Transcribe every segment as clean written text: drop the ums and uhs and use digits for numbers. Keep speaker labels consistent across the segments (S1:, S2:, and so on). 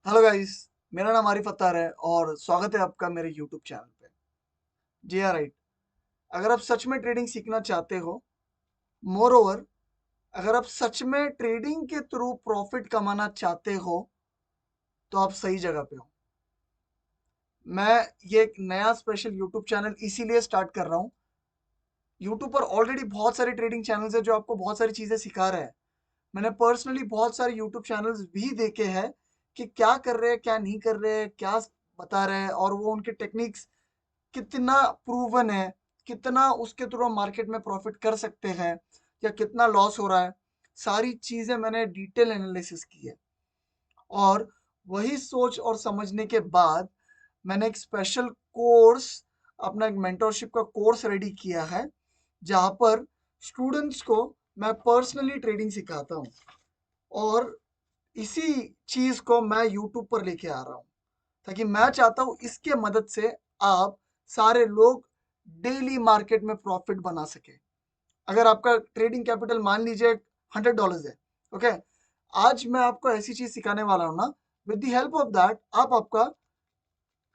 S1: Hello guys. मेरा नाम आरिफ अत्तार है और स्वागत है आपका मेरे यूट्यूब चैनल पे। जी हाँ, राइट। अगर आप सच में ट्रेडिंग सीखना चाहते हो, मोर ओवर अगर आप सच में ट्रेडिंग के थ्रू प्रॉफिट कमाना चाहते हो, तो आप सही जगह पे हो। मैं ये एक नया स्पेशल यूट्यूब चैनल इसीलिए स्टार्ट कर रहा हूँ। यूट्यूब पर ऑलरेडी बहुत सारे ट्रेडिंग चैनल्स है जो आपको बहुत सारी चीज़ें सिखा रहे हैं। मैंने पर्सनली बहुत सारे यूट्यूब चैनल्स भी देखे हैं कि क्या कर रहे हैं, क्या नहीं कर रहे हैं, क्या बता रहे हैं, और वो उनके टेक्निक्स कितना प्रूवन है, कितना उसके थ्रू हम मार्केट में प्रॉफिट कर सकते हैं या कितना लॉस हो रहा है। सारी चीज़ें मैंने डिटेल एनालिसिस की है और वही सोच और समझने के बाद मैंने एक स्पेशल कोर्स, अपना एक मेंटरशिप का कोर्स रेडी किया है, जहाँ पर स्टूडेंट्स को मैं पर्सनली ट्रेडिंग सिखाता हूँ। और इसी चीज़ को मैं यूट्यूब पर लेके आ रहा हूँ, ताकि मैं चाहता हूँ इसके मदद से आप सारे लोग डेली मार्केट में प्रॉफिट बना सके। अगर आपका ट्रेडिंग कैपिटल मान लीजिए $100 है, ओके, आज मैं आपको ऐसी चीज सिखाने वाला हूँ ना, with the help of that आप आपका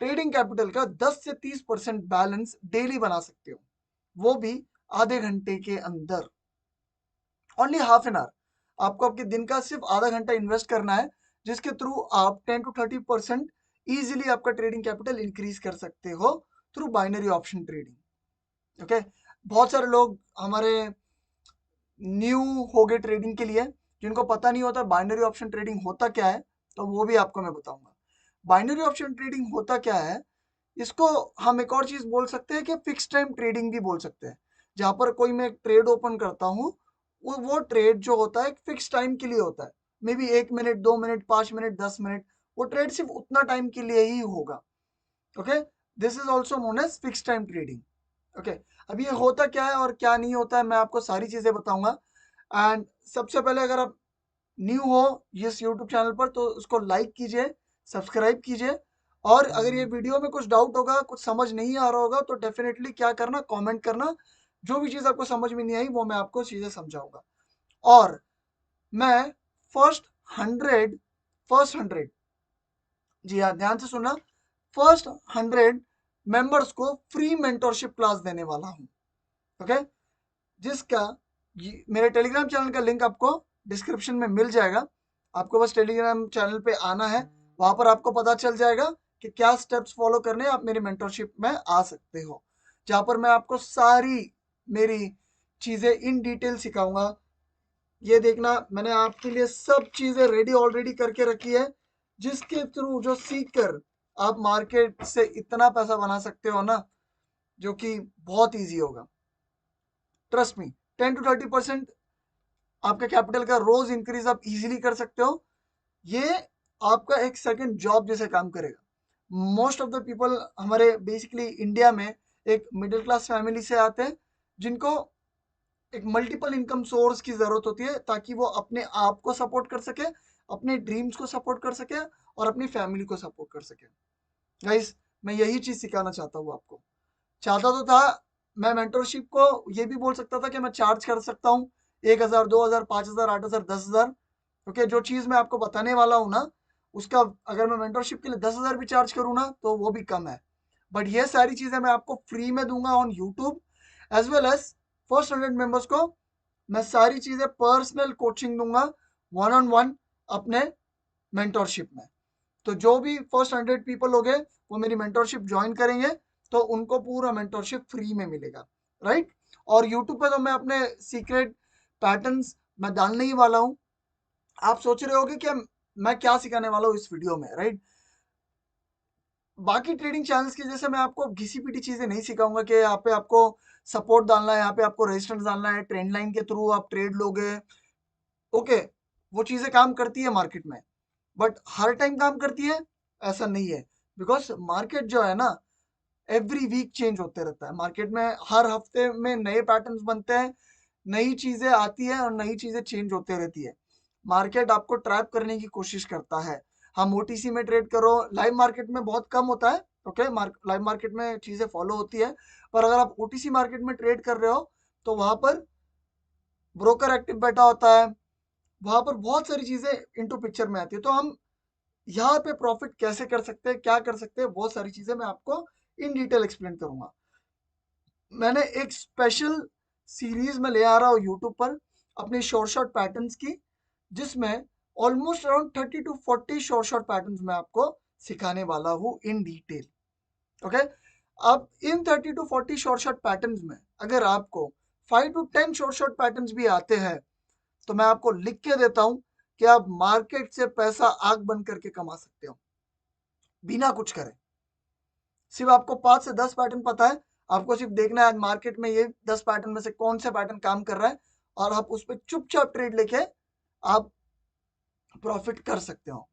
S1: ट्रेडिंग कैपिटल का 10 से 30% बैलेंस डेली बना सकते हो, वो भी आधे घंटे के अंदर। ओनली हाफ एन आवर आपको आपके दिन का सिर्फ आधा घंटा इन्वेस्ट करना है, जिसके थ्रू आप 10 to 30% इजीली आपका ट्रेडिंग कैपिटल इंक्रीज कर सकते हो through binary option trading. Okay, बहुत सारे लोग हमारे न्यू हो गए ट्रेडिंग के लिए, जिनको पता नहीं होता बाइनरी ऑप्शन ट्रेडिंग होता क्या है, तो वो भी आपको मैं बताऊंगा। बाइनरी ऑप्शन ट्रेडिंग होता क्या है, इसको हम एक और चीज बोल सकते हैं कि फिक्स टाइम ट्रेडिंग भी बोल सकते हैं। जहां पर कोई मैं एक ट्रेड ओपन करता हूँ, वो ट्रेड जो होता है फिक्स टाइम के लिए होता है। Maybe 1 minute, 2 minute, 5 minute, 10 minute, वो ट्रेड सिर्फ उतना टाइम के लिए ही होगा। Okay, this is also known as fix time trading. Okay, अब ये होता क्या है और क्या नहीं होता है, मैं आपको सारी चीजें बताऊंगा। एंड सबसे पहले, अगर आप न्यू हो इस यूट्यूब चैनल पर, तो उसको लाइक कीजिए, सब्सक्राइब कीजिए। और अगर ये वीडियो में कुछ डाउट होगा, कुछ समझ नहीं आ रहा होगा, तो डेफिनेटली क्या करना, कमेंट करना। जो भी चीज़ आपको समझ में नहीं आई वो मैं आपको चीज़ें समझाऊंगा। और मैं फर्स्ट 100 फर्स्ट 100, जी हाँ, ध्यान से सुनना, फर्स्ट 100 मेंबर्स को फ्री मेंटोरशिप क्लास देने वाला हूँ। ओके, जिसका मेरे टेलीग्राम चैनल का लिंक आपको डिस्क्रिप्शन में मिल जाएगा। आपको बस टेलीग्राम चैनल पे आना है, वहां पर आपको पता चल जाएगा कि क्या स्टेप्स फॉलो करने आप मेरी मेंटरशिप में आ सकते हो, जहां पर मैं आपको सारी मेरी चीजें इन डिटेल सिखाऊंगा। ये देखना, मैंने आपके लिए सब चीजें रेडी ऑलरेडी करके रखी है, जिसके थ्रू, जो सीख कर आप मार्केट से इतना पैसा बना सकते हो ना, जो कि बहुत ईजी होगा। ट्रस्ट मी, 10 to 30% आपके कैपिटल का रोज इंक्रीज आप इजीली कर सकते हो। ये आपका एक सेकंड जॉब जैसे काम करेगा। मोस्ट ऑफ द पीपल हमारे बेसिकली इंडिया में एक मिडिल क्लास फैमिली से आते हैं, जिनको एक मल्टीपल इनकम सोर्स की जरूरत होती है, ताकि वो अपने आप को सपोर्ट कर सके, अपने ड्रीम्स को सपोर्ट कर सके और अपनी फैमिली को सपोर्ट कर सके। गाइस, मैं यही चीज सिखाना चाहता हूँ आपको। चाहता तो था, मैं मेंटरशिप को ये भी बोल सकता था कि मैं चार्ज कर सकता हूँ 1,000, 2,000, 5,000, 8,000, 10,000। ओके, जो चीज मैं आपको बताने वाला हूँ ना, उसका अगर मैं मेंटरशिप के लिए 10,000 भी चार्ज करूँ ना, तो वो भी कम है। बट ये सारी चीजें मैं आपको फ्री में दूंगा on YouTube, as well as first 100 members को मैं सारी चीजें पर्सनल कोचिंग दूंगा, वन ऑन वन, अपने मेंटरशिप में। तो जो भी फर्स्ट 100 पीपल हो गए, वो मेरी मेंटरशिप ज्वाइन करेंगे, तो उनको पूरा मेंटरशिप फ्री में मिलेगा, राइट। और यूट्यूब पे तो मैं अपने सीक्रेट पैटर्न्स मैं डालने ही वाला हूँ। आप सोच रहे होगे कि मैं क्या सिखाने वाला हूँ इस वीडियो में, राइट। बाकी ट्रेडिंग चैनल्स की जैसे मैं आपको घिसी पिटी चीजें नहीं सिखाऊंगा कि यहाँ पे आपको सपोर्ट डालना है, यहाँ पे आपको रेजिस्टेंस डालना है, ट्रेंड लाइन के थ्रू आप ट्रेड लोगे। ओके, वो चीजें काम करती है मार्केट में, बट हर टाइम काम करती है ऐसा नहीं है। बिकॉज मार्केट जो है ना, एवरी वीक चेंज होते रहता है। मार्केट में हर हफ्ते में नए पैटर्न्स बनते हैं, नई चीजें आती है और नई चीजें चेंज होते रहती है। मार्केट आपको ट्रैप करने की कोशिश करता है। हम ओटीसी में ट्रेड करो, लाइव मार्केट में बहुत कम होता है। ओके, लाइव मार्केट में चीजें फॉलो होती है, पर अगर आप ओटीसी मार्केट में ट्रेड कर रहे हो, तो वहां पर ब्रोकर एक्टिव बैठा होता है, वहां पर बहुत सारी चीजें इनटू पिक्चर में आती है। तो हम यहाँ पे प्रॉफिट कैसे कर सकते हैं, क्या कर सकते हैं, वो सारी चीजें मैं आपको इन डिटेल एक्सप्लेन करूंगा। मैंने एक स्पेशल सीरीज में ले आ रहा हूँ यूट्यूब पर अपने शॉर्ट शॉर्ट पैटर्न्स की, जिसमें almost around 30 to 40 short short patterns मैं आपको सिखाने वाला हूँ इन डिटेल। ओके, अब इन 30 to 40 शॉर्ट शॉर्ट पैटर्न्स में अगर आपको 5 to 10 शॉर्ट शॉर्ट पैटर्न्स भी आते हैं तो मैं आपको लिख के देता हूं कि आप मार्केट से पैसा आग बंद करके कमा सकते हो बिना कुछ करे। सिर्फ आपको 5 से 10 पैटर्न पता है, आपको सिर्फ देखना है आज मार्केट में ये 10 पैटर्न में से कौन से पैटर्न काम कर रहा है, और आप उस पर चुपचाप ट्रेड लेके आप प्रॉफिट कर सकते हो।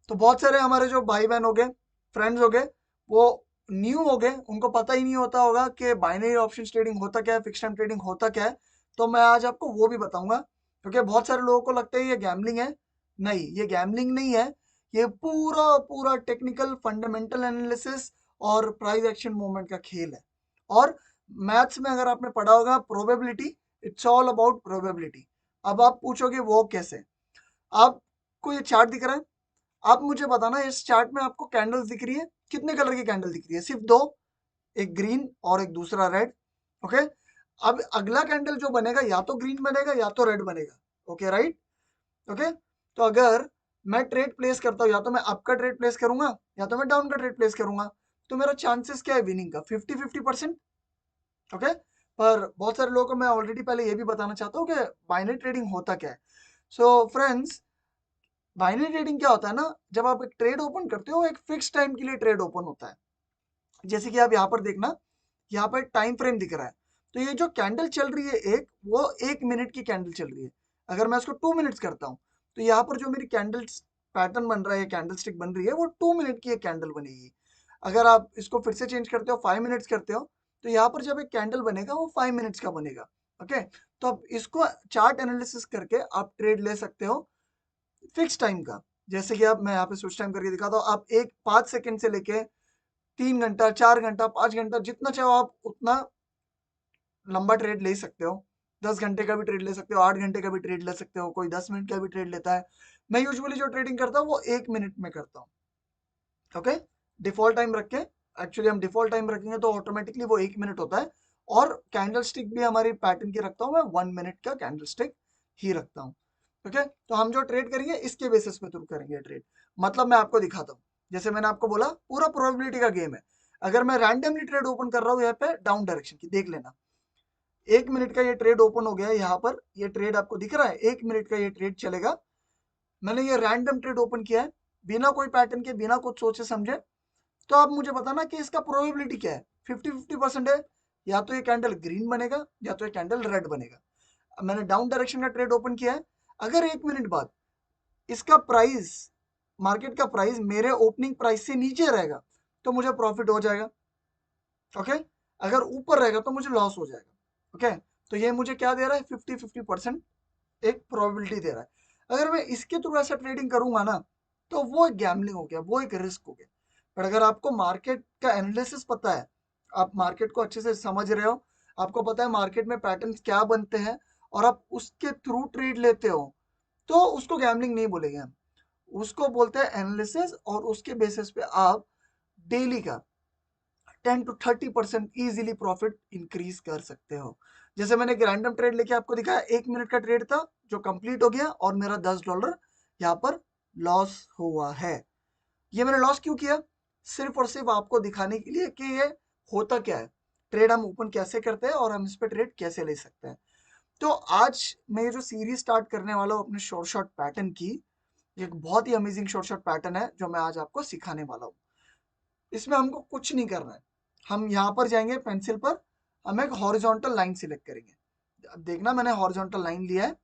S1: तो बहुत सारे हमारे जो भाई बहन हो गए, फ्रेंड्स हो गए, वो न्यू हो गए, उनको पता ही नहीं होता होगा कि बाइनरी ऑप्शन ट्रेडिंग होता क्या है, फिक्स टाइम ट्रेडिंग होता क्या है। तो मैं आज आपको वो भी बताऊंगा, क्योंकि बहुत सारे लोगों को लगता है ये गैम्बलिंग है। नहीं, ये गैम्बलिंग नहीं है, ये पूरा पूरा टेक्निकल फंडामेंटल एनालिसिस और प्राइस एक्शन मूवमेंट का खेल है। और मैथ्स में अगर आपने पढ़ा होगा probability, it's all about probability. अब आप पूछोगे वो कैसे? आपको ये चार्ट दिख रहा है, आप मुझे बताना इस चार्ट में आपको कैंडल्स दिख रही है, कितने कलर की कैंडल दिख रही है? सिर्फ दो, एक ग्रीन और एक दूसरा रेड। ओके, अब अगला कैंडल जो बनेगा या तो ग्रीन बनेगा या तो रेड बनेगा। Okay right? ओके, तो अगर मैं ट्रेड प्लेस करता हूँ, या तो मैं अप का ट्रेड प्लेस करूंगा या तो मैं डाउन का ट्रेड प्लेस करूंगा, तो मेरा चांसेस क्या है विनिंग का? 50-50%। ओके, पर बहुत सारे लोगों को मैं ऑलरेडी पहले ये भी बताना चाहता हूँ कि बाइनरी ट्रेडिंग होता क्या है। सो फ्रेंड्स, बाइनरी ट्रेडिंग क्या होता है ना, जब आप एक ट्रेड ओपन करते हो एक फिक्स टाइम के लिए ट्रेड ओपन होता है। जैसे कि आप यहाँ पर देखना, यहाँ पर टाइम फ्रेम दिख रहा है, तो ये जो कैंडल चल रही है एक, वो 1 मिनट की कैंडल चल रही है। अगर मैं इसको 2 मिनट्स करता हूँ तो यहाँ पर जो मेरी कैंडल पैटर्न बन रहा है, कैंडल स्टिक बन रही है, वो 2 मिनट की एक कैंडल बनेगी। अगर आप इसको फिर से चेंज करते हो, 5 मिनट्स करते हो, तो यहाँ पर जब एक कैंडल बनेगा वो 5 मिनट्स का बनेगा। ओके, तो आप इसको चार्ट एनालिसिस करके आप ट्रेड ले सकते हो फिक्स टाइम का। जैसे कि अब मैं यहाँ पे स्विच टाइम करके दिखाता हूँ, आप 5 सेकंड से लेके 3 घंटा, 4 घंटा, 5 घंटा, जितना चाहो आप उतना लंबा ट्रेड ले सकते हो। 10 घंटे का भी ट्रेड ले सकते हो, 8 घंटे का भी ट्रेड ले सकते हो, कोई 10 मिनट का भी ट्रेड लेता है। मैं यूजुअली जो ट्रेडिंग करता हूँ वो 1 मिनट में करता हूँ। ओके, डिफॉल्ट टाइम रख के, एक्चुअली हम डिफॉल्ट टाइम रखेंगे तो ऑटोमेटिकली वो 1 मिनट होता है। और कैंडल स्टिक भी हमारी पैटर्न की रखता हूँ मैं, 1 मिनट का कैंडल स्टिक ही रखता हूँ। ओके, तो हम जो ट्रेड करेंगे इसके बेसिस पे थ्रू करेंगे ट्रेड। मतलब मैं आपको दिखाता हूँ, जैसे मैंने आपको बोला पूरा प्रोबेबिलिटी का गेम है। अगर मैं रैंडमली ट्रेड ओपन कर रहा हूँ यहाँ पे डाउन डायरेक्शन की, देख लेना 1 मिनट का ये ट्रेड ओपन हो गया है। यहाँ पर ये ट्रेड आपको दिख रहा है, 1 मिनट का ये ट्रेड चलेगा। मैंने ये रैंडम ट्रेड ओपन किया है बिना कोई पैटर्न के, बिना कुछ सोचे समझे। तो आप मुझे बताना कि इसका प्रोबेबिलिटी क्या है? 50-50% है, या तो ये कैंडल ग्रीन बनेगा या तो ये कैंडल रेड बनेगा। अब मैंने डाउन डायरेक्शन का ट्रेड ओपन किया है, अगर 1 मिनट बाद इसका प्राइस, मार्केट का प्राइस मेरे ओपनिंग प्राइस से नीचे रहेगा तो मुझे प्रॉफिट हो जाएगा। ओके, अगर ऊपर रहेगा तो मुझे लॉस हो जाएगा। ओके, तो ये मुझे क्या दे रहा है? 50-50% एक प्रोबेबिलिटी दे रहा है। अगर मैं इसके थ्रू ऐसा ट्रेडिंग करूंगा ना, तो वो एक गैम्बलिंग हो गया, वो एक रिस्क हो गया। पर अगर आपको मार्केट का एनालिसिस पता है, आप मार्केट को अच्छे से समझ रहे हो, आपको पता है मार्केट में पैटर्न्स क्या बनते हैं, और आप उसके थ्रू ट्रेड लेते हो, तो उसको गैम्बलिंग नहीं बोलेंगे हम, उसको बोलते हैं एनालिसिस। और उसके बेसिस पे आप डेली का 10 to 30% इजीली प्रॉफिट इंक्रीज कर सकते हो। जैसे मैंने एक रैंडम ट्रेड लेके आपको दिखाया, 1 मिनट का ट्रेड था जो कंप्लीट हो गया और मेरा $10 यहाँ पर लॉस हुआ है। ये मैंने लॉस क्यों किया? सिर्फ और सिर्फ आपको दिखाने के लिए कि ये होता क्या है, ट्रेड हम ओपन कैसे करते हैं और हम इस पर ट्रेड कैसे ले सकते हैं। तो आज मैं ये जो सीरीज स्टार्ट करने वाला हूँ अपने शॉर्ट शॉर्ट पैटर्न की, एक बहुत ही अमेजिंग शॉर्ट शॉर्ट पैटर्न है जो मैं आज आपको सिखाने वाला हूँ। इसमें हमको कुछ नहीं करना है, हम यहाँ पर जाएंगे पेंसिल पर, हम एक हॉरिजॉन्टल लाइन सिलेक्ट करेंगे। अब देखना मैंने हॉरिजॉन्टल लाइन लिया है,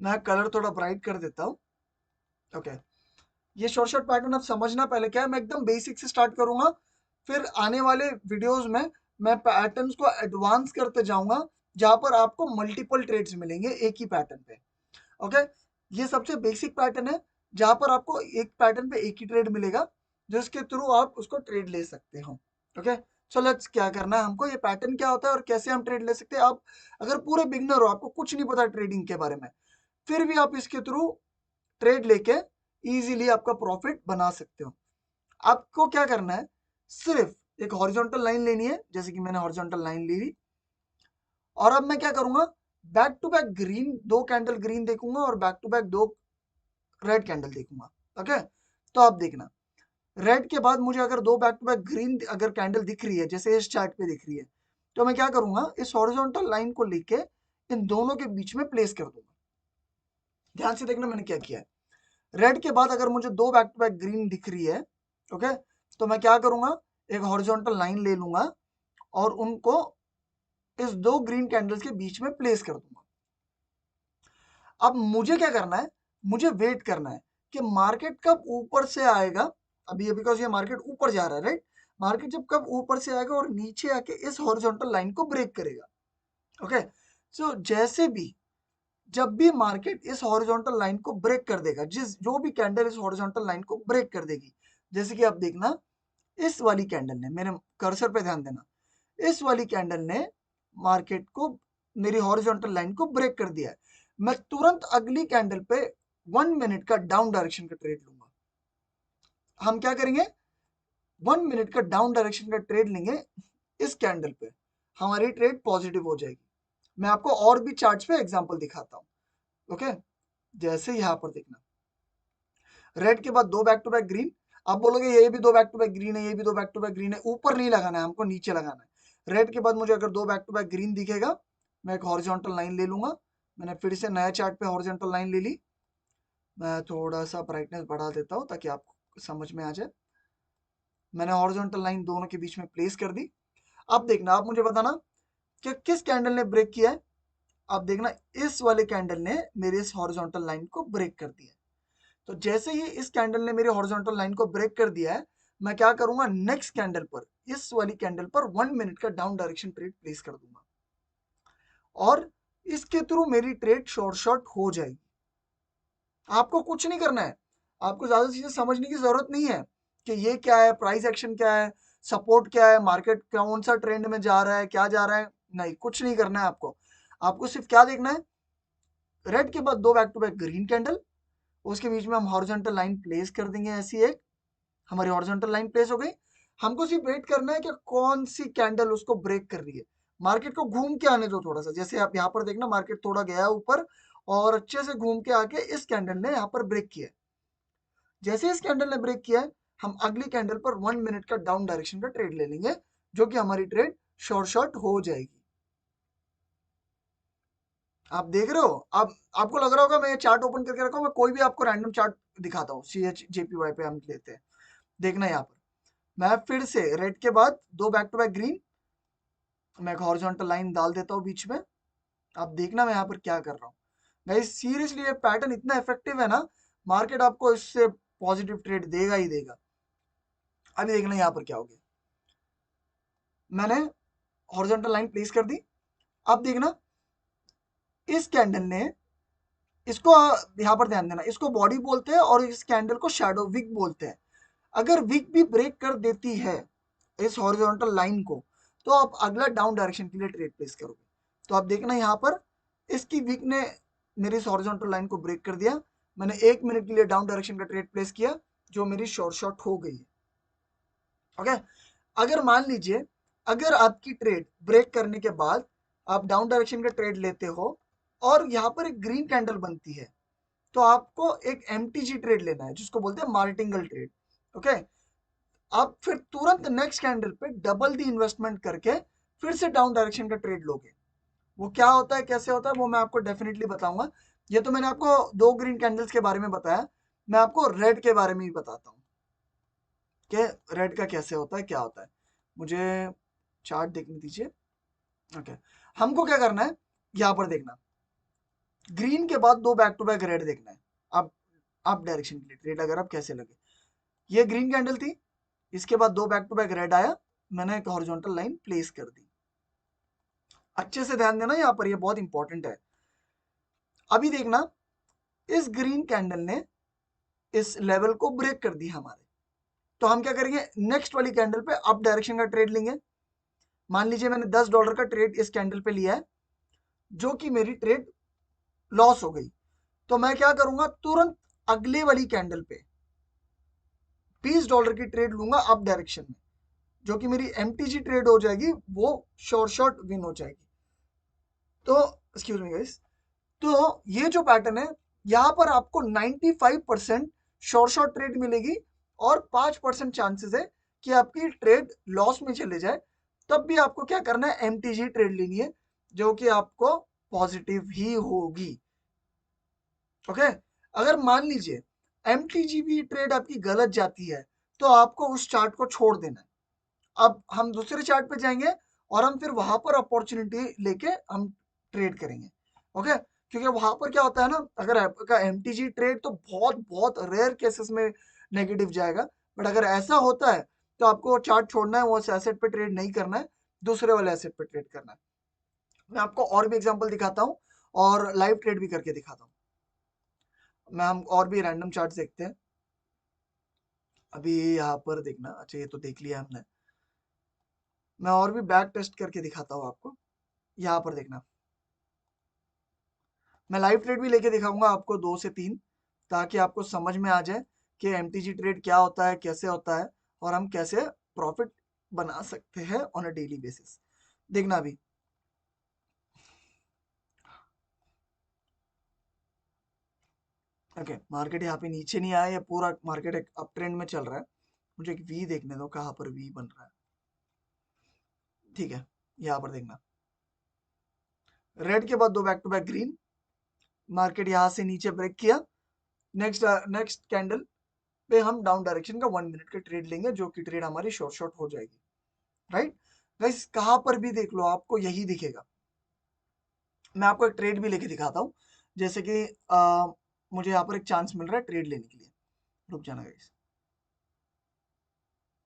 S1: मैं कलर थोड़ा ब्राइट कर देता हूँ। ओके, ये शॉर्ट शॉर्ट पैटर्न आप समझना, पहले क्या है मैं एकदम बेसिक से स्टार्ट करूंगा, फिर आने वाले वीडियोस में मैं पैटर्न्स को एडवांस करते जाऊंगा, जहां पर आपको मल्टीपल ट्रेड्स मिलेंगे एक ही पैटर्न पे। ओके, ये सबसे बेसिक पैटर्न है जहां पर आपको एक पैटर्न पे एक ही ट्रेड मिलेगा, जिसके थ्रू आप उसको ट्रेड ले सकते हो। ओके, सो लेट्स क्या करना है हमको, ये पैटर्न क्या होता है और कैसे हम ट्रेड ले सकते हैं। आप अगर पूरे बिगनर हो, आपको कुछ नहीं पता ट्रेडिंग के बारे में, फिर भी आप इसके थ्रू ट्रेड लेके इजीली आपका प्रॉफिट बना सकते हो। आपको क्या करना है, सिर्फ एक हॉरिजॉन्टल लाइन लेनी है, जैसे कि मैंने हॉरिजॉन्टल लाइन ले ली, और अब मैं क्या करूंगा, back to back green, 2 candle green देखूंगा और back to back 2 red candle देखूंगा। ओके, तो आप देखना, रेड के बाद मुझे अगर 2 बैक टू बैक ग्रीन अगर कैंडल दिख रही है, जैसे इस चार्ट पे दिख रही है, तो मैं क्या करूंगा, इस हॉरिजॉन्टल लाइन को लेके इन दोनों के बीच में प्लेस कर दूंगा। ध्यान से देखना मैंने क्या किया है। रेड के बाद अगर मुझे 2 बैक टू बैक ग्रीन दिख रही है, ओके, तो मैं क्या करूंगा, एक हॉरिजॉन्टल लाइन ले लूंगा और उनको इस 2 ग्रीन कैंडल्स के बीच में प्लेस कर दूंगा। अब मुझे क्या करना है, मुझे वेट करना है कि मार्केट कब ऊपर से आएगा। अभी ये बिकॉज ये मार्केट ऊपर जा रहा है, राइट, मार्केट जब कब ऊपर से आएगा और नीचे आके इस हॉरिजॉन्टल लाइन को ब्रेक करेगा। ओके, सो जैसे भी, जब भी मार्केट इस हॉरिजॉन्टल लाइन को ब्रेक कर देगा, जो भी कैंडल इस हॉरिजॉन्टल लाइन को ब्रेक कर देगी, जैसे कि आप देखना, इस वाली कैंडल ने, मेरे कर्सर पे ध्यान देना, इस वाली कैंडल ने मार्केट को, मेरी हॉरिजॉन्टल लाइन को ब्रेक कर दिया है, मैं तुरंत अगली कैंडल पे 1 मिनट का डाउन डायरेक्शन का ट्रेड लूंगा। हम क्या करेंगे, 1 मिनट का डाउन डायरेक्शन का ट्रेड लेंगे, इस कैंडल पे हमारी ट्रेड पॉजिटिव हो जाएगी। मैं आपको और भी चार्ट्स पे एग्जांपल दिखाता हूं। ओके, जैसे यहां पर देखना, रेड के बाद 2 बैक टू बैक ग्रीन, आप बोलोगे ये भी 2 बैक टू बैक ग्रीन है, ये भी 2 बैक टू बैक ग्रीन है, ऊपर नहीं लगाना है हमको, नीचे लगाना है। रेड के बाद मुझे अगर 2 बैक टू बैक ग्रीन दिखेगा, मैं एक हॉरिजॉन्टल लाइन ले लूंगा। मैंने फिर से नया चार्ट पे हॉरिजॉन्टल लाइन ले ली। मैं थोड़ा सा ब्राइटनेस बढ़ा देता हूँ ताकि आपको समझ में आ जाए। मैंने हॉरिजॉन्टल लाइन दोनों के बीच में प्लेस कर दी। अब देखना, आप मुझे बताना कि किस कैंडल ने ब्रेक किया है। आप देखना, इस वाले कैंडल ने मेरे इस हॉरिजॉन्टल लाइन को ब्रेक कर दिया है। तो जैसे ही इस कैंडल ने मेरी हॉरिजॉन्टल लाइन को ब्रेक कर दिया है, मैं क्या करूंगा, नेक्स्ट कैंडल पर, इस वाली कैंडल पर 1 मिनट का डाउन डायरेक्शन ट्रेड प्लेस कर दूंगा और इसके थ्रू मेरी ट्रेड शॉर्ट हो जाएगी। आपको कुछ नहीं करना है, आपको ज्यादा चीजें समझने की जरूरत नहीं है कि ये क्या है, प्राइस एक्शन क्या है, सपोर्ट क्या है, मार्केट कौन सा ट्रेंड में जा रहा है, क्या जा रहा है, नहीं, कुछ नहीं करना है आपको। आपको सिर्फ क्या देखना है, रेड के बाद 2 back to back green candle, उसके बीच में हम हॉरिजॉन्टल लाइन प्लेस कर देंगे, ऐसी एक हमारी हॉरिजॉन्टल लाइन प्लेस हो गई। हमको सिर्फ वेट करना है कि कौन सी कैंडल उसको ब्रेक कर रही है। मार्केट को घूम के आने दो थोड़ा सा, जैसे आप यहाँ पर देखना, मार्केट थोड़ा गया ऊपर और अच्छे से घूम के आके इस कैंडल ने यहाँ पर ब्रेक किया। जैसे इस कैंडल ने ब्रेक किया है, हम अगली कैंडल पर 1 मिनट का डाउन डायरेक्शन का ट्रेड ले लेंगे, जो कि हमारी ट्रेड शॉर्ट हो जाएगी। आप देख रहे हो, अब आपको लग रहा होगा मैं ये चार्ट ओपन करके रखा हूं, मैं कोई भी आपको रैंडम चार्ट दिखाता हूँ, CHJPY पे हम लेते हैं। देखना यहाँ पर, मैं फिर से रेड के बाद 2 बैक टू बैक ग्रीन, मैं एक हॉरिजॉन्टल लाइन डाल देता हूँ बीच में। आप देखना मैं यहाँ पर क्या कर रहा हूँ। गाइस सीरियसली ये पैटर्न इतना इफेक्टिव है ना, मार्केट आपको इससे पॉजिटिव ट्रेड देगा ही देगा। अभी देखना यहाँ पर क्या हो गया, मैंने हॉरिजॉन्टल लाइन प्लेस कर दी। अब देखना, इस कैंडल ने, इसको यहाँ पर ध्यान देना, इसको बॉडी बोलते हैं और इस कैंडल को शैडो विक बोलते हैं। अगर विक भी ब्रेक कर देती है इस हॉरिजॉन्टल लाइन को, तो आप अगला डाउन डायरेक्शन के लिए ट्रेड प्लेस करोगे। तो आप देखना यहाँ पर, इसकी विक ने मेरी इस हॉरिजॉन्टल लाइन को ब्रेक कर दिया, मैंने 1 मिनट के लिए डाउन डायरेक्शन का ट्रेड प्लेस किया, जो मेरी शॉर्ट हो गई है। ओके, अगर मान लीजिए, अगर आपकी ट्रेड ब्रेक करने के बाद आप डाउन डायरेक्शन का ट्रेड लेते हो और यहाँ पर एक ग्रीन कैंडल बनती है, तो आपको एक MTG ट्रेड लेना है, जिसको बोलते हैं मार्टिंगल ट्रेड। ओके, आप फिर तुरंत नेक्स्ट कैंडल पे डबल दी इन्वेस्टमेंट करके फिर से डाउन डायरेक्शन का ट्रेड लोगे। वो क्या होता है, कैसे होता है, वो मैं आपको डेफिनेटली बताऊंगा। ये तो मैंने आपको 2 ग्रीन कैंडल्स के बारे में बताया, मैं आपको रेड के बारे में भी बताता हूँ कि रेड का कैसे होता है, क्या होता है। मुझे चार्ट देखने दीजिए। ओके, हमको क्या करना है, यहाँ पर देखना, ग्रीन के बाद 2 बैक टू बैक रेड देखना है। आप डायरेक्शन के लिए ट्रेड अगर आप कैसे लगे, ये ग्रीन कैंडल थी, इसके बाद 2 बैक टू बैक रेड आया, मैंने एक हॉरिजॉन्टल लाइन प्लेस कर दी। अच्छे से ध्यान देना यहाँ पर, ये बहुत इंपॉर्टेंट है। अभी देखना, इस ग्रीन कैंडल ने इस लेवल को ब्रेक कर दिया हमारे, तो हम क्या करेंगे, नेक्स्ट वाली कैंडल पे अप डायरेक्शन का ट्रेड लेंगे। मान लीजिए मैंने $10 का ट्रेड इस कैंडल पे लिया है, जो कि मेरी ट्रेड लॉस हो गई, तो मैं क्या करूंगा, तुरंत अगले वाली कैंडल पे $20 की ट्रेड लूंगा अप डायरेक्शन में, जो कि मेरी एमटीजी ट्रेड हो जाएगी, वो शॉर्ट विन हो जाएगी। तो एक्सक्यूज मी गाइस, तो ये जो पैटर्न है, यहां पर आपको 95% शॉर्ट ट्रेड मिलेगी और 5% चांसेस है कि आपकी ट्रेड लॉस में चले जाए। तब भी आपको क्या करना है, एमटीजी ट्रेड लेनी है, जो कि आपको पॉजिटिव ही होगी। ओके, अगर मान लीजिए एमटीजी भी ट्रेड आपकी गलत जाती है, तो आपको उस चार्ट को छोड़ देना है। अब हम दूसरे चार्ट पे जाएंगे और हम फिर वहां पर अपॉर्चुनिटी लेके हम ट्रेड करेंगे। ओके, क्योंकि वहां पर क्या होता है ना, अगर आपका एमटीजी ट्रेड तो बहुत बहुत रेयर केसेस में नेगेटिव जाएगा, बट अगर ऐसा होता है तो आपको चार्ट छोड़ना है, वो एसेट पे ट्रेड नहीं करना है, दूसरे वाले एसेट पे ट्रेड करना है। मैं आपको और भी एग्जांपल दिखाता हूँ और लाइव ट्रेड भी करके दिखाता हूँ। मैं हम और भी रैंडम चार्ट देखते हैं। अभी यहाँ पर देखना, अच्छा ये तो देख लिया हमने। मैं और भी बैक टेस्ट करके दिखाता हूँ आपको। यहाँ पर देखना, मैं लाइव ट्रेड भी लेके दिखाऊंगा आपको 2 से 3, ताकि आपको समझ में आ जाए कि एमटीजी ट्रेड क्या होता है, कैसे होता है, और हम कैसे प्रॉफिट बना सकते हैं ऑन अ डेली बेसिस। देखना अभी, ओके, मार्केट यहाँ पे नीचे नहीं आया, ये पूरा मार्केट एक अप ट्रेंड में चल रहा है। मुझे एक वी देखने दो, कहाँ पर वी बन रहा है। ठीक है, यहाँ पर देखना, रेड के बाद 2 back to back green, market यहाँ से नीचे ब्रेक किया, नेक्स्ट कैंडल पे हम डाउन डायरेक्शन का 1 मिनट का ट्रेड लेंगे, जो कि ट्रेड हमारी शॉर्ट हो जाएगी। राइट गाइस, कहां पर भी देख लो आपको यही दिखेगा। मैं आपको एक ट्रेड भी लेके दिखाता हूं, जैसे कि मुझे यहाँ पर एक चांस मिल रहा है ट्रेड लेने के लिए। रुक जाना गाइस,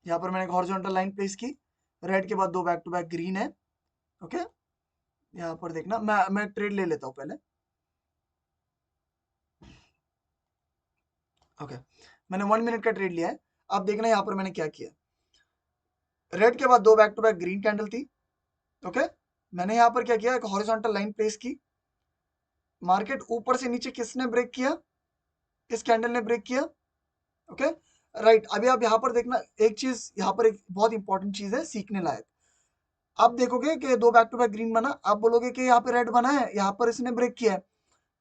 S1: यहाँ पर मैंने एक हॉरिजॉन्टल लाइन प्लेस की, रेड के बाद 2 बैक टू बैक ग्रीन है। ओके, यहाँ पर देखना, मैं ट्रेड ले लेता हूँ पहले। ओके, मैंने 1 मिनट का ट्रेड लिया है। अब देखना यहाँ पर मैंने क्या किया, रेड के बाद 2 back to back green candle थी। ओके, मैंने यहाँ पर क्या किया, एक हॉरिजॉन्टल लाइन प्लेस की, मार्केट ऊपर से नीचे किसने ब्रेक किया, इस कैंडल ने ब्रेक किया। ओके, राइट, अभी आप यहाँ पर देखना, एक चीज यहाँ पर एक बहुत इंपॉर्टेंट चीज है सीखने लायक। आप देखोगे कि 2 बैक टू बैक ग्रीन बना, आप बोलोगे कि यहाँ पे रेड बना है, यहाँ पर इसने ब्रेक किया है।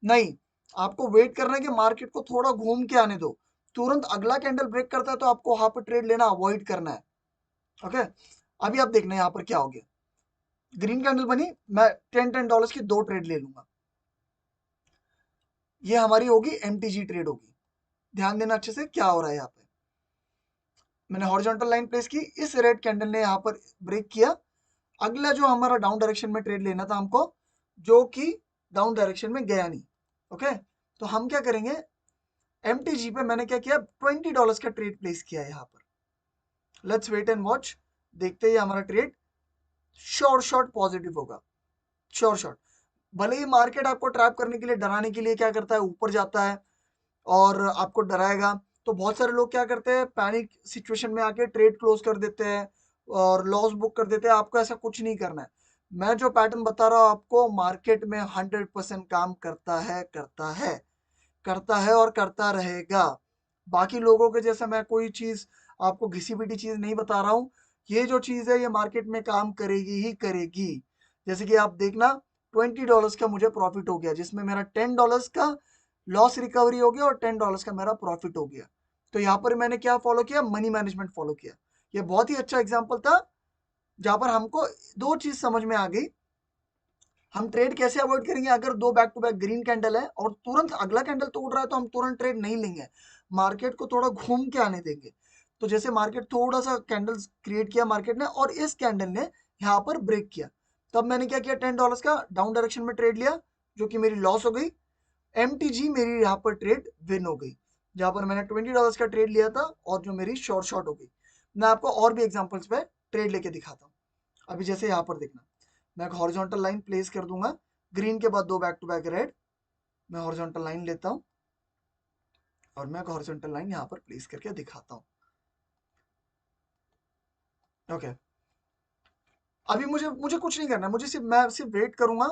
S1: नहीं, आपको वेट करना है कि मार्केट को थोड़ा घूम के आने दो, तुरंत अगला कैंडल ब्रेक करता है तो आपको वहां पर ट्रेड लेना अवॉइड करना है। ओके, अभी आप देखना यहाँ पर क्या हो गया, ग्रीन कैंडल बनी, मैं $10 की 2 ट्रेड ले लूंगा, ये हमारी होगी एमटीजी ट्रेड होगी। ध्यान देना अच्छे से क्या हो रहा है यहाँ पे, मैंने हॉरिजॉन्टल लाइन प्लेस की, इस रेड कैंडल ने यहाँ पर ब्रेक किया, अगला जो हमारा डाउन डायरेक्शन में ट्रेड लेना था हमको, जो कि डाउन डायरेक्शन में गया नहीं। ओके, तो हम क्या करेंगे, एमटीजी पे मैंने क्या किया, $20 का ट्रेड प्लेस किया है यहाँ पर। लेट्स वेट एंड वॉच, देखते ही हमारा ट्रेड शॉर्ट पॉजिटिव होगा। शॉर्ट भले ही मार्केट आपको ट्रैप करने के लिए, डराने के लिए क्या करता है, ऊपर जाता है और आपको डराएगा, तो बहुत सारे लोग क्या करते हैं, पैनिक सिचुएशन में आके ट्रेड क्लोज कर देते हैं और लॉस बुक कर देते हैं। आपको ऐसा कुछ नहीं करना है। मैं जो पैटर्न बता रहा हूँ आपको, मार्केट में 100% काम करता है, करता है और करता रहेगा। बाकी लोगों के जैसा मैं कोई चीज आपको घिसी पिटी चीज नहीं बता रहा हूँ। ये जो चीज है ये मार्केट में काम करेगी ही करेगी। जैसे कि आप देखना, $20 का मुझे प्रॉफिट हो गया, जिसमें मेरा $10 का लॉस रिकवरी हो गया और $10 का मेरा प्रॉफिट हो गया। तो यहाँ पर मैंने क्या फॉलो किया, मनी मैनेजमेंट फॉलो किया। ये बहुत ही अच्छा एग्जाम्पल था, जहां पर हमको 2 चीज समझ में आ गई। हम ट्रेड कैसे अवॉइड करेंगे, अगर 2 back to back green candle है और तुरंत अगला कैंडल तोड़ रहा है, तो हम तुरंत ट्रेड नहीं लेंगे, मार्केट को थोड़ा घूम के आने देंगे। तो जैसे मार्केट थोड़ा सा कैंडल्स क्रिएट किया मार्केट ने, और इस कैंडल ने यहाँ पर ब्रेक किया, तब मैंने क्या किया, $10 का डाउन डायरेक्शन में ट्रेड लिया, जो कि मेरी लॉस हो गई। एमटीजी मेरी यहाँ पर ट्रेड विन हो गई, जहां पर मैंने $20 का ट्रेड लिया था और जो मेरी शॉर्ट हो गई। मैं आपको और भी एग्जांपल्स पे ट्रेड लेके दिखाता हूँ। अभी जैसे यहाँ पर देखना, मैं एक हॉरिजॉन्टल लाइन प्लेस कर दूंगा, ग्रीन के बाद 2 बैक टू बैक रेड, मैं हॉरिजॉन्टल लाइन लेता हूँ और मैं एक हॉरिजॉन्टल लाइन यहाँ पर प्लेस करके दिखाता हूँ। ओके, अभी मुझे मुझे कुछ नहीं करना है, मैं सिर्फ वेट करूंगा,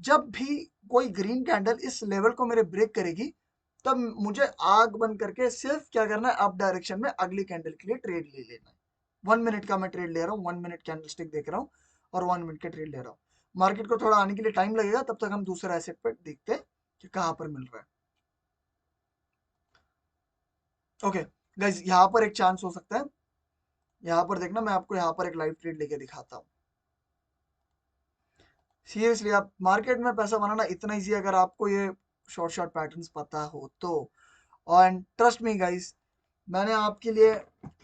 S1: जब भी कोई ग्रीन कैंडल इस लेवल को मेरे ब्रेक करेगी, तब मुझे आग बंद करके सिर्फ क्या करना है, अप डायरेक्शन में अगली कैंडल के लिए ट्रेड ले लेना है। 1 मिनट का मैं ट्रेड ले रहा हूँ, 1 मिनट कैंडल स्टिक देख रहा हूँ और 1 मिनट का ट्रेड ले रहा हूँ। मार्केट को थोड़ा आने के लिए टाइम लगेगा, तब तक हम दूसरा एसेट पे देखते हैं कि कहाँ पर मिल रहा है। ओके गाइज, यहाँ पर एक चांस हो सकता है। यहाँ पर देखना, मैं आपको यहाँ पर एक लाइव ट्रेड लेके दिखाता हूँ। सीरियसली आप मार्केट में पैसा बनाना इतना इजी है अगर आपको ये शॉर्ट पैटर्न्स पता हो तो। एंड ट्रस्ट मी गाइस, मैंने आपके लिए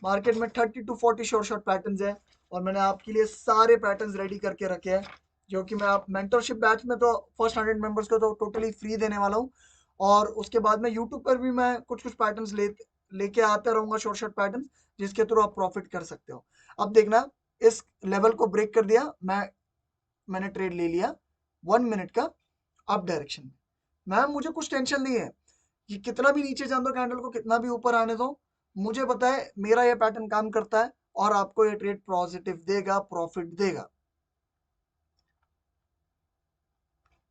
S1: मार्केट में 30 to 40 शॉर्ट पैटर्न्स है और मैंने आपके लिए सारे पैटर्न्स रेडी करके रखे हैं, जो कि मैं आप मेंटरशिप बैच में तो फर्स्ट 100 मेंबर्स को तो टोटली फ्री देने वाला हूँ, और उसके बाद में यूट्यूब पर भी मैं कुछ पैटर्न्स लेके आता रहूंगा, शॉर्ट पैटर्न्स, जिसके थ्रू आप प्रॉफिट कर सकते हो। अब देखना, इस लेवल को ब्रेक कर दिया, मैंने ट्रेड ले लिया 1 मिनट का अप डायरेक्शन में। मैम मुझे कुछ टेंशन नहीं है कि कितना भी नीचे जान दो कैंडल को, कितना भी ऊपर आने दो, मुझे पता है मेरा ये पैटर्न काम करता है और आपको ये ट्रेड पॉजिटिव देगा, प्रॉफिट देगा।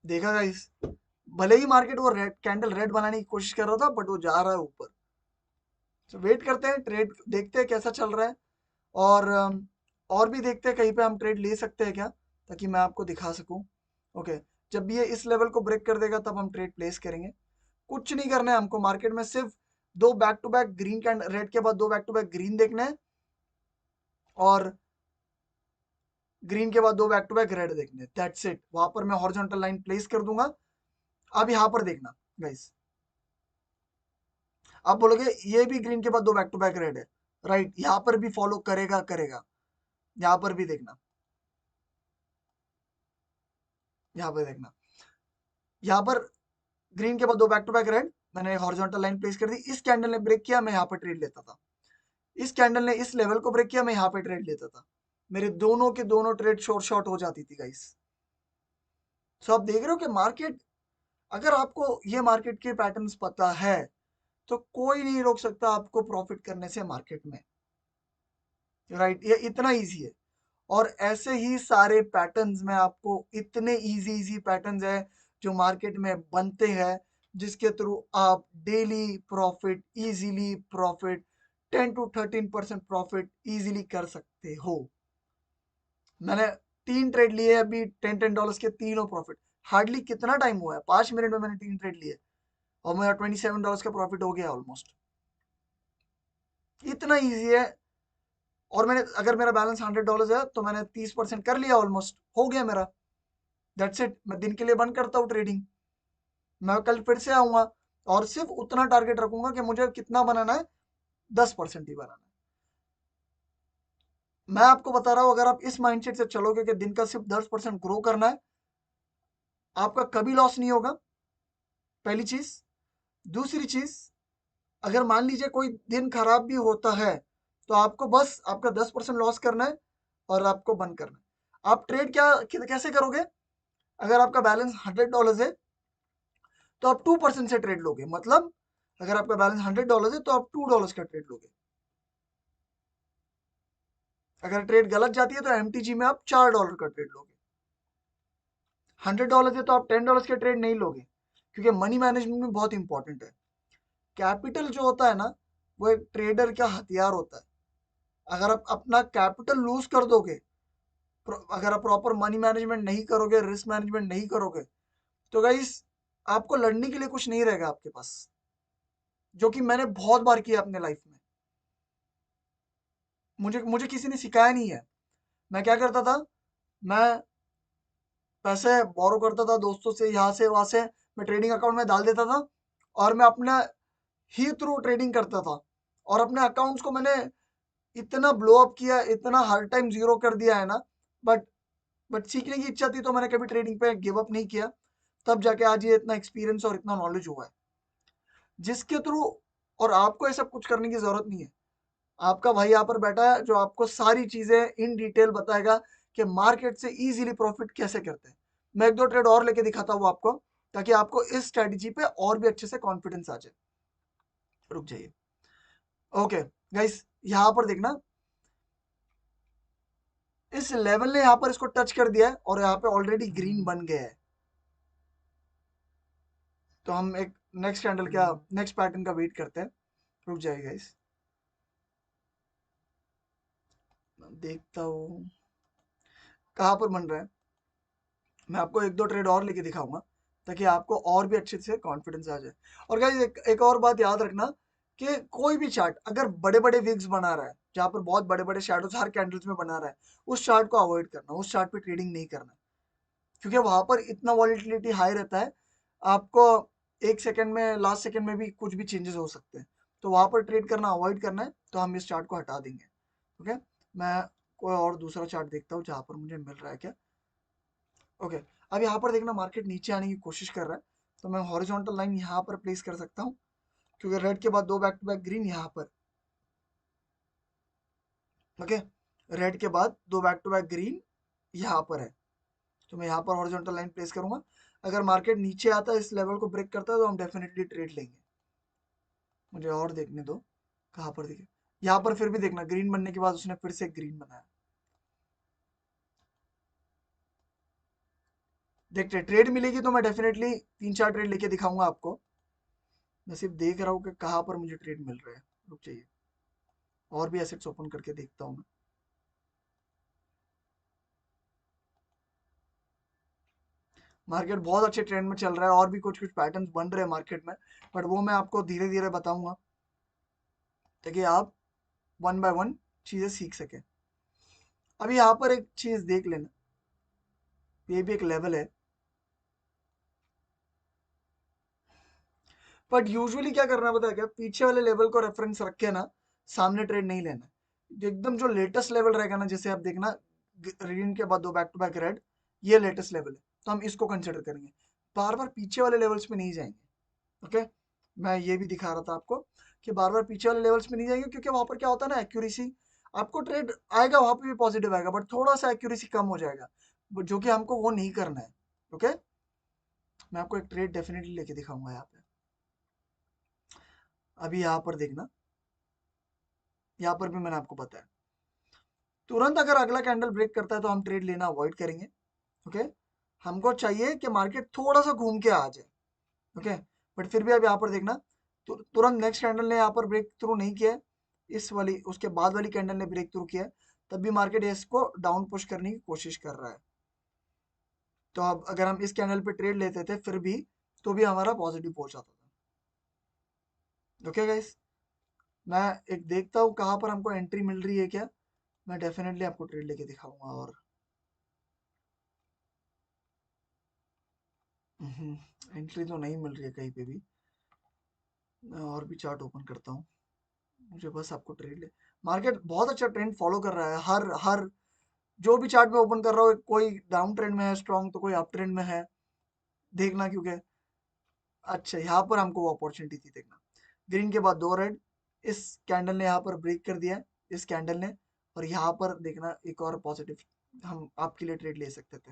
S1: देखा गाइस, भले ही मार्केट वो रेड कैंडल रेड बनाने की कोशिश कर रहा था, बट वो जा रहा है ऊपर। तो वेट करते हैं, ट्रेड देखते हैं कैसा चल रहा है, और भी देखते हैं कहीं पे हम ट्रेड ले सकते हैं क्या, ताकि मैं आपको दिखा सकूं। ओके, जब भी ये इस लेवल को ब्रेक कर देगा तब हम ट्रेड प्लेस करेंगे। कुछ नहीं करना है हमको मार्केट में, सिर्फ दो back to back green candle, red के बाद दो बैक टू बैक ग्रीन देखना है, और ग्रीन के बाद दो बैक टू बैक रेड देखने हैं। That's it. वहां पर मैं हॉरिजॉन्टल लाइन प्लेस कर दूंगा। अब यहां पर देखना गाइस, आप बोलोगे ये भी ग्रीन के बाद दो बैक टू बैक रेड है, राइट, यहां पर भी फॉलो करेगा करेगा। यहां पर भी देखना, यहां पर देखना, यहां पर ग्रीन के बाद दो बैक टू बैक रेड, मैंने हॉरिजॉन्टल लाइन प्लेस कर दी। इस कैंडल ने ब्रेक किया, मैं यहाँ पर ट्रेड लेता था। इस कैंडल ने इस लेवल को ब्रेक किया, मैं यहाँ पे ट्रेड लेता था। मेरे दोनों के दोनों ट्रेड शॉर्ट हो जाती थी गाइस। सो आप देख रहे हो कि मार्केट, अगर आपको ये मार्केट के पैटर्न्स पता है तो कोई नहीं रोक सकता आपको प्रॉफिट करने से मार्केट में, राइट। ये इतना इजी है। और ऐसे ही सारे पैटर्न्स में आपको, इतने इजी इजी पैटर्न्स है जो मार्केट में बनते हैं, जिसके थ्रू आप daily profit, easily profit, 10 to 13% profit easily कर सकते हो। मैंने 3 ट्रेड लिए अभी, $10 के तीनों प्रॉफिट। हार्डली कितना टाइम हुआ है, 5 मिनट में मैंने 3 ट्रेड लिए और मेरा $27 का प्रॉफिट हो गया ऑलमोस्ट। इतना इजी है। और मैंने, अगर मेरा बैलेंस $100 है तो मैंने 30% कर लिया, ऑलमोस्ट हो गया मेरा। That's it. मैं दिन के लिए बंद करता हूँ ट्रेडिंग, मैं कल फिर से आऊंगा और सिर्फ उतना टारगेट रखूंगा कि मुझे कितना बनाना है, 10% ही बनाना है। मैं आपको बता रहा हूं, अगर आप इस माइंडसेट से चलोगे कि दिन का सिर्फ 10% ग्रो करना है, आपका कभी लॉस नहीं होगा, पहली चीज। दूसरी चीज, अगर मान लीजिए कोई दिन खराब भी होता है तो आपको बस आपका 10% लॉस करना है और आपको बंद करना है। आप ट्रेड कैसे करोगे, अगर आपका बैलेंस $100 है तो आप 2% से ट्रेड लोगे, मतलब अगर आपका बैलेंस $100 है तो आप $2 का ट्रेड लोगे। अगर ट्रेड गलत जाती है तो एमटीजी में आप $4 का ट्रेड लोगे। $100 है तो आप $10 के ट्रेड नहीं लोगे, क्योंकि मनी मैनेजमेंट में बहुत इंपॉर्टेंट है। कैपिटल जो होता है ना, वो एक ट्रेडर का हथियार होता है। अगर आप अपना कैपिटल लूज कर दोगे, अगर आप प्रॉपर मनी मैनेजमेंट नहीं करोगे, रिस्क मैनेजमेंट नहीं करोगे, तो गाइस आपको लड़ने के लिए कुछ नहीं रहेगा आपके पास, जो कि मैंने बहुत बार किया अपने लाइफ में। मुझे मुझे किसी ने सिखाया नहीं है। मैं क्या करता था, मैं पैसे बोरो करता था दोस्तों से, यहाँ से वहां से, मैं ट्रेडिंग अकाउंट में डाल देता था और मैं अपने ही थ्रू ट्रेडिंग करता था। और अपने अकाउंट्स को मैंने इतना ब्लो अप किया, इतना हर टाइम जीरो कर दिया है ना, बट सीखने की इच्छा थी तो मैंने कभी ट्रेडिंग पे गिव अप नहीं किया। तब जाके आज ये इतना एक्सपीरियंस और इतना नॉलेज हुआ है, जिसके थ्रू, और आपको ये सब कुछ करने की जरूरत नहीं है। आपका भाई यहाँ पर बैठा है जो आपको सारी चीजें इन डिटेल बताएगा कि मार्केट से इजीली प्रॉफिट कैसे करते हैं। मैं एक दो ट्रेड और लेके दिखाता हूँ आपको, ताकि आपको इस स्ट्रेटजी पे और भी अच्छे से कॉन्फिडेंस आ जाए। रुक जाइए। ओके गाइस, यहाँ पर देखना, इस लेवल ने यहाँ पर इसको टच कर दिया है और यहाँ पे ऑलरेडी ग्रीन बन गया है। तो हम एक नेक्स्ट कैंडल का नेक्स्ट पैटर्न का वेट करते हैं। रुक जाएगा इस देखता हूँ कहाँ पर बन रहा है। मैं आपको एक दो ट्रेड और लेके दिखाऊंगा ताकि आपको और भी अच्छे से कॉन्फिडेंस आ जाए। और गाइस एक और बात याद रखना कि कोई भी चार्ट अगर बड़े बड़े विग्स बना रहा है, जहां पर बहुत बड़े बड़े शैडोज हर कैंडल्स में बना रहा है, उस चार्ट को अवॉइड करना, उस चार्ट पे ट्रेडिंग नहीं करना, क्योंकि वहां पर इतना वॉलिटिलिटी हाई रहता है। आपको एक सेकंड में, लास्ट सेकंड में भी कुछ भी चेंजेस हो सकते हैं, तो वहां पर ट्रेड करना अवॉइड करना है। तो हम इस चार्ट को हटा देंगे। ओके, मैं कोई और दूसरा चार्ट देखता हूँ जहां पर मुझे मिल रहा है क्या। ओके, अब यहाँ पर देखना मार्केट नीचे आने की कोशिश कर रहा है, तो मैं हॉरिजॉन्टल लाइन यहाँ पर प्लेस कर सकता हूँ, क्योंकि रेड के बाद दो बैक टू बैक ग्रीन यहाँ पर। ओके, रेड के बाद दो बैक टू बैक ग्रीन यहाँ पर है, तो मैं यहाँ पर हॉरिजॉन्टल लाइन प्लेस करूंगा। अगर मार्केट नीचे आता है, इस लेवल को ब्रेक करता है, तो हम डेफिनेटली ट्रेड लेंगे। मुझे और देखने दो कहाँ पर दिखे। यहाँ पर फिर भी देखना ग्रीन बनने के बाद उसने फिर से ग्रीन बनाया। देखते ट्रेड मिलेगी तो मैं डेफिनेटली 3-4 ट्रेड लेके दिखाऊंगा आपको। मैं सिर्फ देख रहा हूँ कि कहाँ पर मुझे ट्रेड मिल रहा है। रुक जाइए, और भी एसेट्स ओपन करके देखता हूँ मैं। मार्केट बहुत अच्छे ट्रेंड में चल रहा है, और भी कुछ कुछ पैटर्न्स बन रहे हैं मार्केट में, बट वो मैं आपको धीरे धीरे बताऊंगा ताकि आप वन बाय वन चीजें सीख सकें। अभी यहाँ पर एक चीज देख लेना, ये भी एक लेवल है, बट यूजुअली क्या करना पता है क्या, पीछे वाले लेवल को रेफरेंस रख के ना सामने ट्रेड नहीं लेना है। एकदम जो लेटेस्ट लेवल रहेगा ना, जैसे आप देखना ग्रीन के बाद दो बैक टू बैक रेड, ये लेटेस्ट लेवल है, तो हम इसको कंसिडर करेंगे। बार बार पीछे वाले लेवल्स पे नहीं जाएंगे। ओके, मैं ये भी दिखा रहा था आपको कि बार बार पीछे वाले लेवल्स पे नहीं जाएंगे, क्योंकि वहां पर क्या होता है ना, एक्यूरेसी, आपको ट्रेड आएगा वहां पे भी पॉजिटिव आएगा, बट थोड़ा सा एक्यूरेसी कम हो जाएगा, जो कि हमको वो नहीं करना है। ओके, मैं आपको एक ट्रेड डेफिनेटली लेके दिखाऊंगा यहाँ पे। अभी यहाँ पर देखना, यहाँ पर भी मैंने आपको बताया, तुरंत अगर अगला कैंडल ब्रेक करता है तो हम ट्रेड लेना अवॉइड करेंगे। ओके, हमको चाहिए कि मार्केट थोड़ा सा घूम के आ जाए। ओके, बट फिर भी अब यहाँ पर देखना, तुरंत नेक्स्ट कैंडल ने यहाँ पर ब्रेक थ्रू नहीं किया है, इस वाली उसके बाद वाली कैंडल ने ब्रेक थ्रू किया है, तब भी मार्केट इसको डाउन पुश करने की कोशिश कर रहा है। तो अब अगर हम इस कैंडल पे ट्रेड लेते थे फिर भी, तो भी हमारा पॉजिटिव पहुंच जाता था। ओके गाइस, मैं एक देखता हूँ कहाँ पर हमको एंट्री मिल रही है क्या, मैं डेफिनेटली आपको ट्रेड लेके दिखाऊंगा। और एंट्री तो नहीं मिल रही है कहीं पे भी। मैं और भी चार्ट ओपन करता हूँ, मुझे बस आपको ट्रेड ले, मार्केट बहुत अच्छा ट्रेंड फॉलो कर रहा है। हर हर जो भी चार्ट में ओपन कर रहा हूँ, कोई डाउन ट्रेंड में है स्ट्रॉन्ग, तो कोई अप ट्रेंड में है, देखना। क्योंकि अच्छा, यहाँ पर हमको वो अपॉर्चुनिटी थी, देखना ग्रीन के बाद दो रेड, इस कैंडल ने यहाँ पर ब्रेक कर दिया है, इस कैंडल ने, और यहाँ पर देखना एक और पॉजिटिव हम आपके लिए ट्रेड ले सकते थे।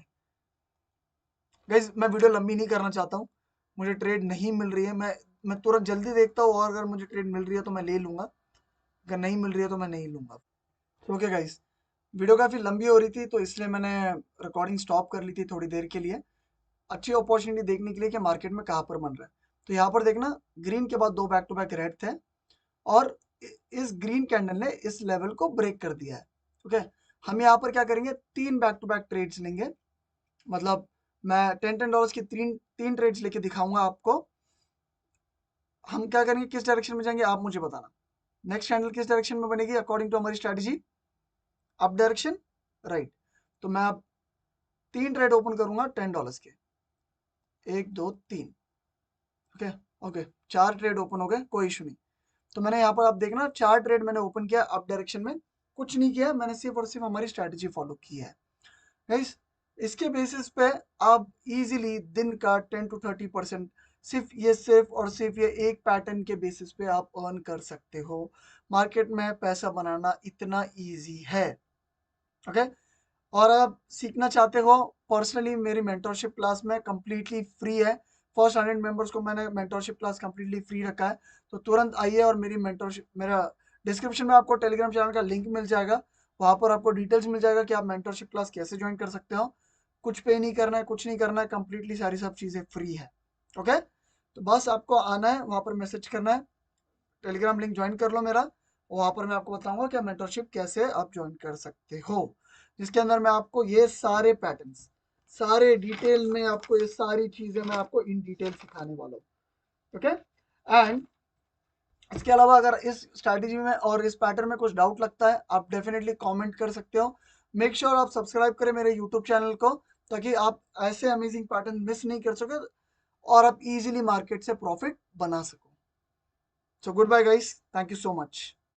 S1: गाइस मैं वीडियो लंबी नहीं करना चाहता हूँ, मुझे ट्रेड नहीं मिल रही है, मैं तुरंत जल्दी देखता हूँ, और अगर मुझे ट्रेड मिल रही है तो मैं ले लूंगा, अगर नहीं मिल रही है तो मैं नहीं लूंगा। ओके गाइस, वीडियो काफ़ी लंबी हो रही थी, तो इसलिए मैंने रिकॉर्डिंग स्टॉप कर ली थी थोड़ी देर के लिए, अच्छी अपॉर्चुनिटी देखने के लिए कि मार्केट में कहाँ पर बन रहा है। तो यहाँ पर देखना ग्रीन के बाद दो बैक टू बैक रेड थे, और इस ग्रीन कैंडल ने इस लेवल को ब्रेक कर दिया है। ओके, हम यहाँ पर क्या करेंगे, तीन बैक टू बैक ट्रेड्स लेंगे, मतलब मैं $10 की तीन तीन ट्रेड्स लेके दिखाऊंगा आपको। हम क्या करेंगे, किस डायरेक्शन में जाएंगे आप मुझे बताना। नेक्स्ट कैंडल किस डायरेक्शन में बनेगी अकॉर्डिंग टू हमारी स्ट्रेटजी, अप डायरेक्शन, राइट। तो मैं अब तीन ट्रेड ओपन करूंगा $10 के, एक दो तीन। ओके, ओके, चार ट्रेड ओपन हो गए, कोई इशू नहीं। तो मैंने यहाँ पर आप देखना चार ट्रेड मैंने ओपन किया अप डायरेक्शन में, कुछ नहीं किया, मैंने सिर्फ और सिर्फ हमारी स्ट्रेटजी फॉलो की है। गाइस, इसके बेसिस पे आप इजीली दिन का 10 to 30% सिर्फ और सिर्फ ये एक पैटर्न के बेसिस पे आप अर्न कर सकते हो। मार्केट में पैसा बनाना इतना इजी है। ओके, और आप सीखना चाहते हो पर्सनली, मेरी मेंटरशिप क्लास में कंप्लीटली फ्री है। फर्स्ट 100 मेंबर्स को मैंने मेंटरशिप क्लास कंप्लीटली फ्री रखा है, तो तुरंत आइए, और मेरी मेंटरशिप, मेरा डिस्क्रिप्शन में आपको टेलीग्राम चैनल का लिंक मिल जाएगा, वहाँ पर आपको डिटेल्स मिल जाएगा कि आप मेंटरशिप क्लास कैसे ज्वाइन कर सकते हो। कुछ पे नहीं करना है, कुछ नहीं करना है, कंप्लीटली सारी सब चीज़ें फ्री है। ओके, तो बस आपको आना है, वहाँ पर मैसेज करना है, टेलीग्राम लिंक ज्वाइन कर लो मेरा। वहाँ पर मैं आपको बताऊंगा कि मेंटरशिप कैसे आप ज्वाइन कर सकते हो, जिसके अंदर मैं आपको ये सारे पैटर्न्स, सारे डिटेल में आपको ये सारी चीज़ें मैं आपको इन डिटेल सिखाने वाला हूँ। ओके, एंड इसके अलावा अगर इस स्ट्रैटेजी में और इस पैटर्न में कुछ डाउट लगता है, आप डेफिनेटली कमेंट कर सकते हो। मेक श्योर आप सब्सक्राइब करें मेरे यूट्यूब चैनल को, ताकि आप ऐसे अमेजिंग पैटर्न मिस नहीं कर सके और आप इजीली मार्केट से प्रॉफिट बना सको। So goodbye guys, thank you so much.